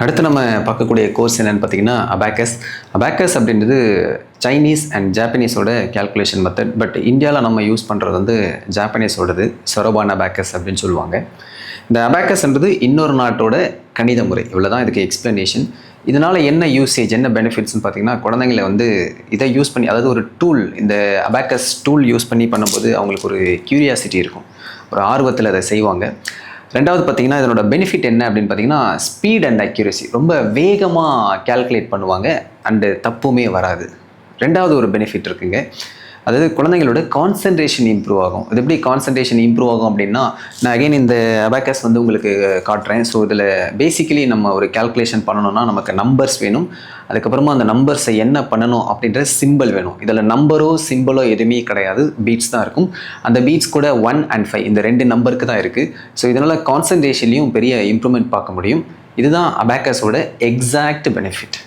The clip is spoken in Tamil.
அடுத்து நம்ம பார்க்கக்கூடிய கோர்ஸ் என்னென்னு பார்த்தீங்கன்னா அபாக்கஸ். அபாக்கஸ் அப்படின்றது சைனீஸ் அண்ட் ஜாப்பனீஸோட கேல்குலேஷன் மெத்தட். பட் இந்தியாவில் நம்ம யூஸ் பண்ணுறது வந்து ஜாப்பனீஸோடது, சரோபான் அபாக்கஸ் அப்படின்னு சொல்லுவாங்க. இந்த அபாக்கஸ்ன்றது இன்னொரு நாட்டோட கணித முறை. இவ்வளோ தான் இதுக்கு எக்ஸ்ப்ளனேஷன். இதனால் என்ன யூசேஜ், என்ன பெனிஃபிட்ஸ்னு பார்த்தீங்கன்னா, குழந்தைங்களை வந்து இதை யூஸ் பண்ணி, அதாவது ஒரு டூல், இந்த அபாக்கஸ் டூல் யூஸ் பண்ணி பண்ணும்போது அவங்களுக்கு ஒரு க்யூரியாசிட்டி இருக்கும், ஒரு ஆர்வத்தில் அதை செய்வாங்க. ரெண்டாவது பார்த்தீங்கன்னா, இதனோட பெனிஃபிட் என்ன அப்படின்னு பார்த்தீங்கன்னா, ஸ்பீட் அண்ட் அக்யூரசி. ரொம்ப வேகமாக கேல்குலேட் பண்ணுவாங்க அண்டு தப்புமே வராது. ரெண்டாவது ஒரு பெனிஃபிட் இருக்குங்க, அதாவது குழந்தைங்களோட கான்சன்ட்ரேஷன் இம்ப்ரூவ் ஆகும். இது எப்படி கான்சன்ட்ரேஷன் இம்ப்ரூவ் ஆகும் அப்படின்னா, நான் அகைன் இந்த அபாக்கஸ் வந்து உங்களுக்கு காட்டுறேன். ஸோ இதில் பேசிக்கலி நம்ம ஒரு கேல்குலேஷன் பண்ணணும்னா நமக்கு நம்பர்ஸ் வேணும். அதுக்கப்புறமா அந்த நம்பர்ஸை என்ன பண்ணணும் அப்படின்ற சிம்பிள் வேணும். இதில் நம்பரோ சிம்பிளோ எதுவுமே கிடையாது, பீட்ஸ் தான் இருக்கும். அந்த பீட்ஸ் கூட 1 and 5 இந்த 2 நம்பருக்கு தான் இருக்குது. ஸோ இதனால் கான்சன்ட்ரேஷன்லேயும் பெரிய இம்ப்ரூவ்மெண்ட் பார்க்க முடியும். இதுதான் அபாக்கஸோட எக்ஸாக்ட் பெனிஃபிட்.